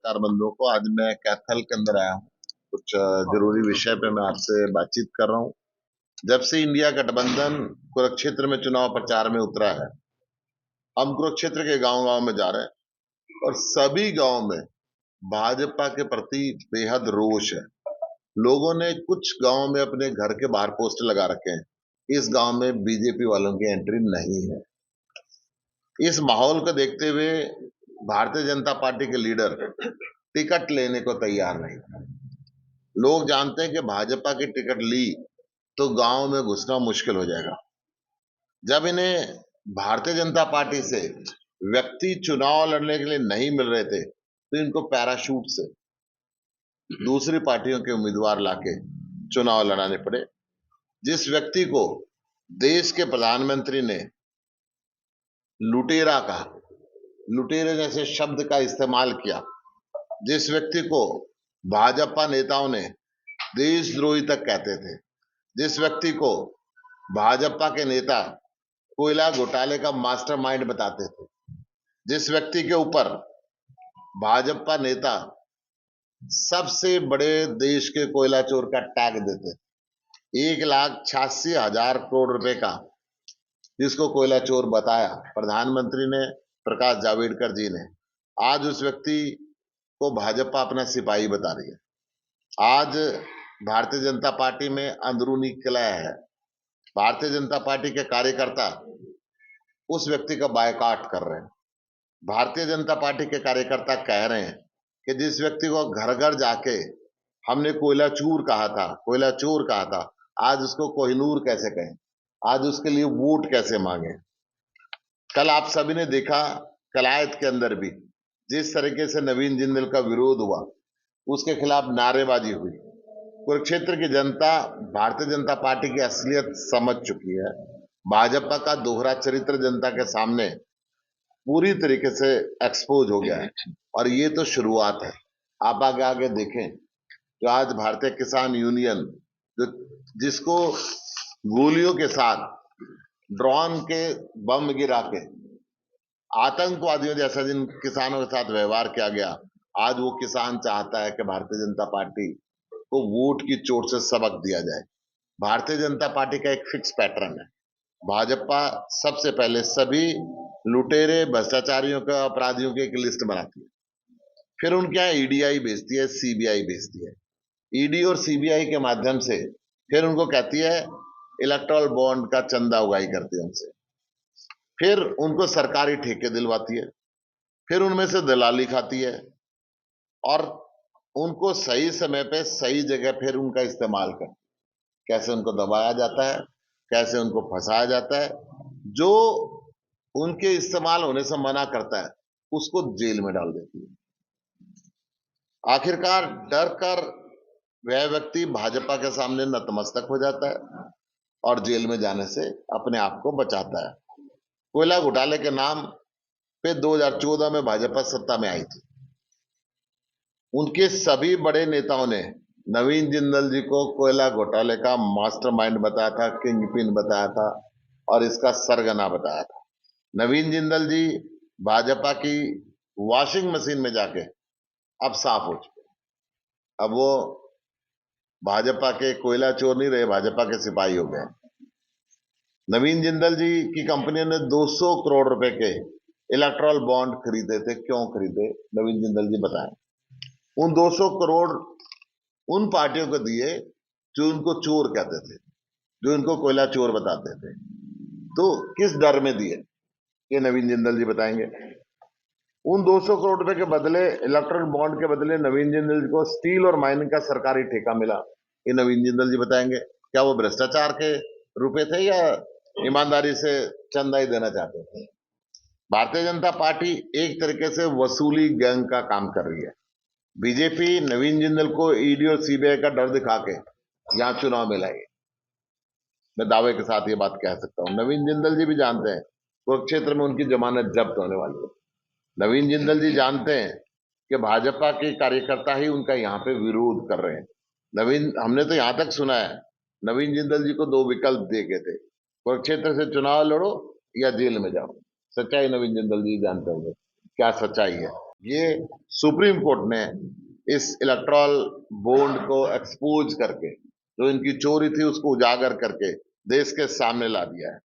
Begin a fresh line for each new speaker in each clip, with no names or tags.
पत्रकार बंधुओं को। आज मैं कैथल के अंदर आया हूँ। कुछ जरूरी विषय पे मैं आपसे बातचीत कर रहा हूँ। जब से इंडिया गठबंधन कुरुक्षेत्र में चुनाव प्रचार में उतरा है, हम कुरुक्षेत्र के गांव गांव में जा रहे हैं और सभी गांव में भाजपा के प्रति बेहद रोष है। लोगों ने कुछ गांव में अपने घर के बाहर पोस्टर लगा रखे हैं, इस गांव में बीजेपी वालों की एंट्री नहीं है। इस माहौल को देखते हुए भारतीय जनता पार्टी के लीडर टिकट लेने को तैयार नहीं। लोग जानते हैं कि भाजपा की टिकट ली तो गांव में घुसना मुश्किल हो जाएगा। जब इन्हें भारतीय जनता पार्टी से व्यक्ति चुनाव लड़ने के लिए नहीं मिल रहे थे, तो इनको पैराशूट से दूसरी पार्टियों के उम्मीदवार लाके चुनाव लड़ाने पड़े। जिस व्यक्ति को देश के प्रधानमंत्री ने लुटेरा कहा, लुटेरे जैसे शब्द का इस्तेमाल किया, जिस व्यक्ति को भाजपा नेताओं ने देशद्रोही तक कहते थे, जिस व्यक्ति को भाजपा के नेता कोयला घोटाले का मास्टरमाइंड बताते थे, जिस व्यक्ति के ऊपर भाजपा नेता सबसे बड़े देश के कोयला चोर का टैग देते, 1,86,000 करोड़ रुपए का जिसको कोयला चोर बताया प्रधानमंत्री ने, प्रकाश जावड़ेकर जी ने, आज उस व्यक्ति को भाजपा अपना सिपाही बता रही है। आज भारतीय जनता पार्टी में अंदरूनी कलह है। भारतीय जनता पार्टी के कार्यकर्ता उस व्यक्ति का बायकॉट कर रहे हैं। भारतीय जनता पार्टी के कार्यकर्ता कह रहे हैं कि जिस व्यक्ति को घर घर जाके हमने कोयला चूर कहा था, कोयला चोर कहा था, आज उसको कोहिनूर कैसे कहें, आज उसके लिए वोट कैसे मांगे। कल आप सभी ने देखा कलायत के अंदर भी जिस तरीके से नवीन जिंदल का विरोध हुआ, उसके खिलाफ नारेबाजी हुई। कुरुक्षेत्र की जनता भारतीय जनता पार्टी की असलियत समझ चुकी है। भाजपा का दोहरा चरित्र जनता के सामने पूरी तरीके से एक्सपोज हो गया है और ये तो शुरुआत है। आप आगे आगे देखें, जो आज भारतीय किसान यूनियन जो जिसको गोलियों के साथ, ड्रोन के बम गिरा के आतंकवादियों जैसा जिन किसानों के साथ व्यवहार किया गया, आज वो किसान चाहता है कि भारतीय जनता पार्टी को वोट की चोट से सबक दिया जाए। भारतीय जनता पार्टी का एक फिक्स पैटर्न है। भाजपा सबसे पहले सभी लुटेरे भ्रष्टाचारियों का, अपराधियों की एक लिस्ट बनाती है, फिर उनके यहाँ ईडीआई भेजती है, सीबीआई भेजती है। ईडी और सीबीआई के माध्यम से फिर उनको कहती है इलेक्टोरल बॉन्ड का चंदा उगाही करती है उनसे, फिर उनको सरकारी ठेके दिलवाती है, फिर उनमें से दलाली खाती है और उनको सही समय पे सही जगह फिर उनका इस्तेमाल करती है। कैसे उनको दबाया जाता है, कैसे उनको फंसाया जाता है। जो उनके इस्तेमाल होने से मना करता है उसको जेल में डाल देती है। आखिरकार डर कर वह व्यक्ति भाजपा के सामने नतमस्तक हो जाता है और जेल में जाने से अपने आप को बचाता है। कोयला घोटाले के नाम पे 2014 में भाजपा सत्ता में आई थी। उनके सभी बड़े नेताओं ने नवीन जिंदल जी को कोयला घोटाले का मास्टरमाइंड बताया था, किंग पिन बताया था और इसका सरगना बताया था। नवीन जिंदल जी भाजपा की वॉशिंग मशीन में जाके अब साफ हो चुके। अब वो भाजपा के कोयला चोर नहीं रहे, भाजपा के सिपाही हो गए। नवीन जिंदल जी की कंपनी ने 200 करोड़ रुपए के इलेक्ट्रल बॉन्ड खरीदे थे। क्यों खरीदे, नवीन जिंदल जी बताएं। उन 200 करोड़ उन पार्टियों को दिए जो उनको चोर कहते थे, जो इनको कोयला चोर बताते थे। तो किस डर में दिए, ये नवीन जिंदल जी बताएंगे। उन 200 करोड़ रुपए के बदले, इलेक्ट्रल बॉन्ड के बदले नवीन जिंदल जी को स्टील और माइनिंग का सरकारी ठेका मिला, ये नवीन जिंदल जी बताएंगे। क्या वो भ्रष्टाचार के रुपए थे या ईमानदारी से चंदा ही देना चाहते थे? भारतीय जनता पार्टी एक तरीके से वसूली गैंग का काम कर रही है। बीजेपी नवीन जिंदल को ईडी और सीबीआई का डर दिखा के यहां चुनाव में लाएगी। मैं दावे के साथ ये बात कह सकता हूं। नवीन जिंदल जी भी जानते हैं कुरुक्षेत्र में उनकी जमानत जब्त होने वाली है। नवीन जिंदल जी जानते हैं कि भाजपा के कार्यकर्ता ही उनका यहाँ पे विरोध कर रहे हैं। हमने तो यहां तक सुना है, नवीन जिंदल जी को 2 विकल्प दिए गए थे, कुरुक्षेत्र से चुनाव लड़ो या जेल में जाओ। सच्चाई नवीन जिंदल जी जानते होंगे क्या सच्चाई है। ये सुप्रीम कोर्ट ने इस इलेक्टोरल बॉन्ड को एक्सपोज करके, जो इनकी चोरी थी उसको उजागर करके देश के सामने ला दिया है।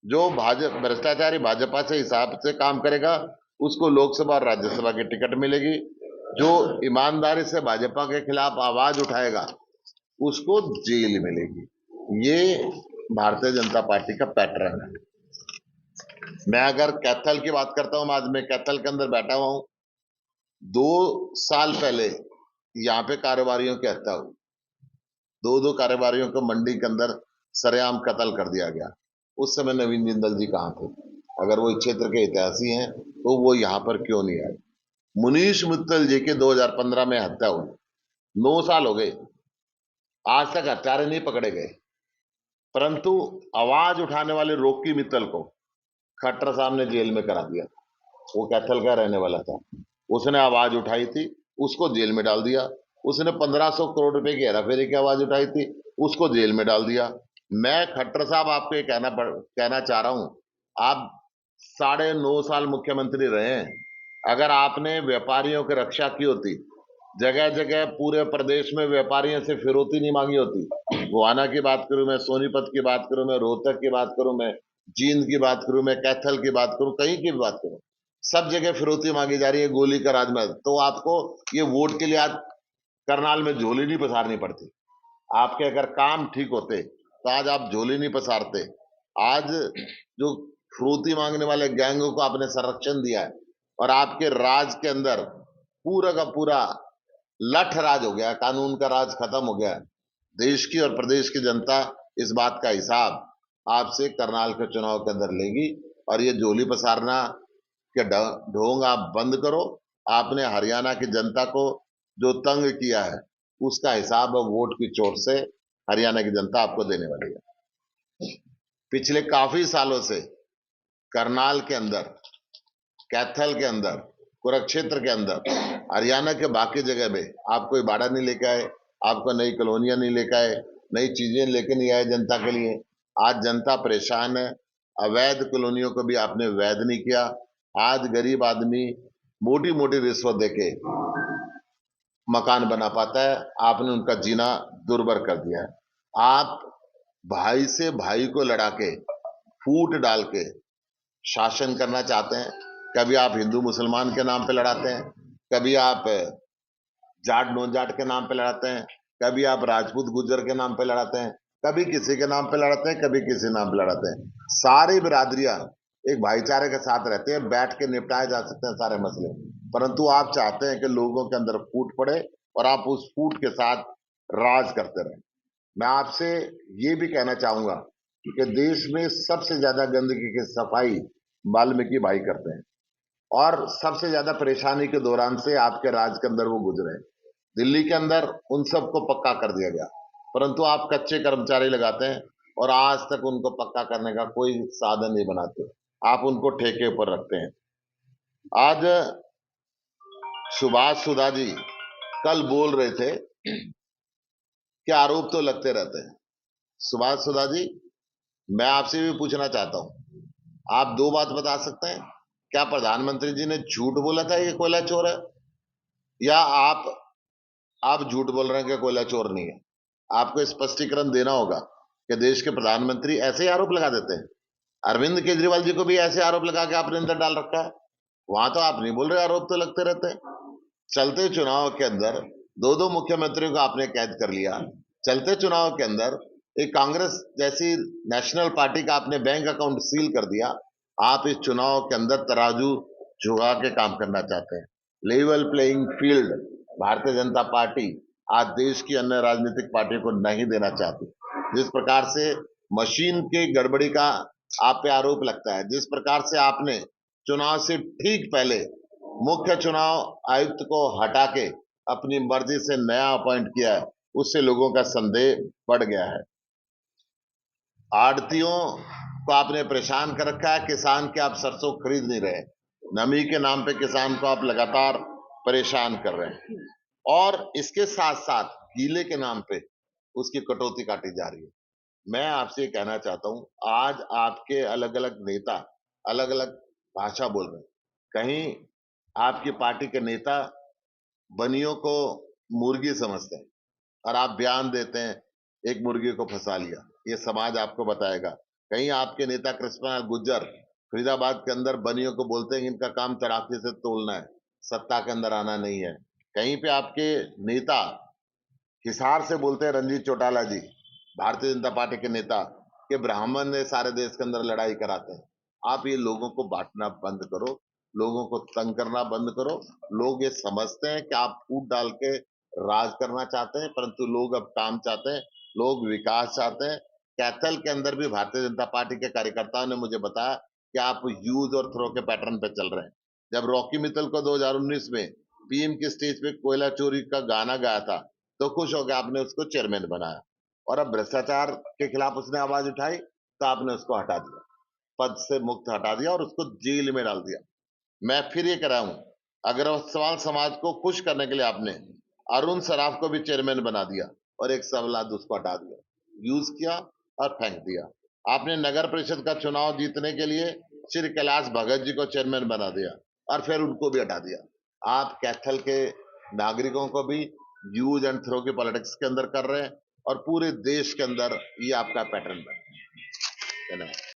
जो भाजपा भ्रष्टाचारी भाजपा से हिसाब से काम करेगा उसको लोकसभा और राज्यसभा की टिकट मिलेगी। जो ईमानदारी से भाजपा के खिलाफ आवाज उठाएगा उसको जेल मिलेगी। ये भारतीय जनता पार्टी का पैटर्न है। मैं अगर कैथल की बात करता हूं, आज मैं कैथल के अंदर बैठा हुआ हूं। 2 साल पहले यहाँ पे कारोबारियों की हत्या हुई। दो कारोबारियों को मंडी के अंदर सरेआम कत्ल कर दिया गया। उस समय नवीन जिंदल जी कहाँ थे? अगर वो इस क्षेत्र के इतिहासी हैं तो वो यहाँ पर क्यों नहीं आए? मुनीश मित्तल जी के 2015 में हत्या हुई, 9 साल हो गए, आज तक हत्यारे नहीं पकड़े गए। परंतु आवाज उठाने वाले रॉकी मित्तल को खट्टर साहब ने जेल में करा दिया। वो कैथल का रहने वाला था, उसने आवाज उठाई थी, उसको जेल में डाल दिया। उसने 1500 करोड़ रुपए की हेराफेरी की आवाज उठाई थी, उसको जेल में डाल दिया। मैं खट्टर साहब आपको ये कहना चाह रहा हूं, आप 9.5 साल मुख्यमंत्री रहे हैं। अगर आपने व्यापारियों की रक्षा की होती, जगह जगह पूरे प्रदेश में व्यापारियों से फिरौती नहीं मांगी होती, गोहाना की बात करूं मैं, सोनीपत की बात करूं मैं, रोहतक की बात करूं मैं, जींद की बात करूं मैं, कैथल की बात करूं, कहीं की भी बात करूं, सब जगह फिरौती मांगी जा रही है, गोली का राजमहल। तो आपको ये वोट के लिए आज करनाल में झोली नहीं पसारनी पड़ती। आपके अगर काम ठीक होते तो आज आप झोली नहीं पसारते। आज जो फिरौती मांगने वाले गैंगों को आपने संरक्षण दिया है और आपके राज के अंदर पूरा का पूरा लठ राज हो गया, कानून का राज खत्म हो गया। देश की और प्रदेश की जनता इस बात का हिसाब आपसे करनाल के चुनाव के अंदर लेगी। और ये झोली पसारना के ढोंग आप बंद करो। आपने हरियाणा की जनता को जो तंग किया है उसका हिसाब अब वोट की चोट से हरियाणा की जनता आपको देने वाली है। पिछले काफी सालों से करनाल के अंदर, कैथल के अंदर, कुरुक्षेत्र के अंदर, हरियाणा के बाकी जगह में आप कोई बाड़ा नहीं लेके आए, आपको नई कॉलोनियां नहीं लेके आए, नई चीजें लेके नहीं आए जनता के लिए। आज जनता परेशान है। अवैध कॉलोनियों को भी आपने वैध नहीं किया। आज गरीब आदमी मोटी मोटी रिश्वत देके मकान बना पाता है, आपने उनका जीना दुर्भर कर दिया है। आप भाई से भाई को लड़ा के, फूट डाल के शासन करना चाहते हैं। कभी आप हिंदू मुसलमान के नाम पे लड़ाते हैं, कभी आप जाट नॉन जाट के नाम पे लड़ाते हैं, कभी आप राजपूत गुर्जर के नाम पे लड़ाते हैं, कभी किसी के नाम पे लड़ाते हैं, कभी किसी नाम पे लड़ाते हैं। सारी बिरादरियां एक भाईचारे के साथ रहते हैं, बैठ के निपटाए जा सकते हैं सारे मसले। परंतु आप चाहते हैं कि लोगों के अंदर फूट पड़े और आप उस फूट के साथ राज करते रहें। मैं आपसे ये भी कहना चाहूंगा कि देश में सबसे ज्यादा गंदगी की सफाई वाल्मीकि भाई करते हैं और सबसे ज्यादा परेशानी के दौरान से आपके राज के अंदर वो गुजरे। दिल्ली के अंदर उन सबको पक्का कर दिया गया, परंतु आप कच्चे कर्मचारी लगाते हैं और आज तक उनको पक्का करने का कोई साधन नहीं बनाते। आप उनको ठेके पर रखते हैं। आज सुभाष सुधा जी कल बोल रहे थे कि आरोप तो लगते रहते हैं। सुभाष सुधा जी, मैं आपसे भी पूछना चाहता हूं, आप दो बात बता सकते हैं? क्या प्रधानमंत्री जी ने झूठ बोला था ये कोयला चोर है, या आप झूठ बोल रहे हैं कि कोयला चोर नहीं है? आपको स्पष्टीकरण देना होगा कि देश के प्रधानमंत्री ऐसे ही आरोप लगा देते हैं। अरविंद केजरीवाल जी को भी ऐसे आरोप लगा के आपने अंदर डाल रखा है। वहां तो आप नहीं बोल रहे, आरोप तो लगते रहते हैं। चलते चुनाव के अंदर दो दो मुख्यमंत्रियों को आपने कैद कर लिया। चलते चुनाव के अंदर एक कांग्रेस जैसी नेशनल पार्टी का आपने बैंक अकाउंट सील कर दिया। आप इस चुनाव के अंदर तराजू झुका के काम करना चाहते हैं। Level playing field Bharatiya Janata party आज देश की अन्य राजनीतिक पार्टियों को नहीं देना चाहती। जिस प्रकार से मशीन की गड़बड़ी का आप पे आरोप लगता है, जिस प्रकार से आपने चुनाव से ठीक पहले मुख्य चुनाव आयुक्त को हटा के अपनी मर्जी से नया अपॉइंट किया है, उससे लोगों का संदेह बढ़ गया है। आड़तियों को आपने परेशान कर रखा है, किसान के आप सरसों खरीद नहीं रहे। नमी के नाम पे किसान को आप लगातार परेशान कर रहे हैं और इसके साथ साथ गीले के नाम पे उसकी कटौती काटी जा रही है। मैं आपसे कहना चाहता हूं, आज आपके अलग अलग नेता अलग अलग भाषा बोल रहे हैं। कहीं आपकी पार्टी के नेता बनियों को मुर्गी समझते हैं और आप बयान देते हैं एक मुर्गी को फंसा लिया। ये समाज आपको बताएगा। कहीं आपके नेता कृष्णपाल गुर्जर फरीदाबाद के अंदर बनियों को बोलते हैं कि इनका काम तराफी से तोलना है, सत्ता के अंदर आना नहीं है। कहीं पे आपके नेता हिसार से बोलते हैं, रंजीत चौटाला जी, भारतीय जनता पार्टी के नेता, कि ब्राह्मण ने सारे देश के अंदर लड़ाई कराते हैं। आप ये लोगों को बांटना बंद करो, लोगों को तंग करना बंद करो। लोग ये समझते हैं कि आप फूट डाल के राज करना चाहते हैं, परंतु लोग अब काम चाहते हैं, लोग विकास चाहते हैं। कैथल के अंदर भी भारतीय जनता पार्टी के कार्यकर्ताओं ने मुझे बताया कि आप यूज और थ्रो के पैटर्न पे चल रहे हैं। जब रॉकी मित्तल को 2019 में पीएम की स्टेज पे कोयला चोरी का गाना गाया था, तो खुश होकर आपने उसको चेयरमैन बनाया, और अब भ्रष्टाचार के खिलाफ उसने आवाज उठाई तो आपने उसको हटा दिया, पद से मुक्त हटा दिया और उसको जेल में डाल दिया। मैं फिर ये कह रहा हूं, अग्रवाल समाज को खुश करने के लिए आपने अरुण सराफ को भी चेयरमैन बना दिया और एक सवाल उसको हटा दिया, यूज किया और फेंक दिया। आपने नगर परिषद का चुनाव जीतने के लिए श्री कैलाश भगत जी को चेयरमैन बना दिया और फिर उनको भी हटा दिया। आप कैथल के नागरिकों को भी यूज एंड थ्रो की पॉलिटिक्स के अंदर कर रहे हैं और पूरे देश के अंदर ये आपका पैटर्न बना है। धन्यवाद।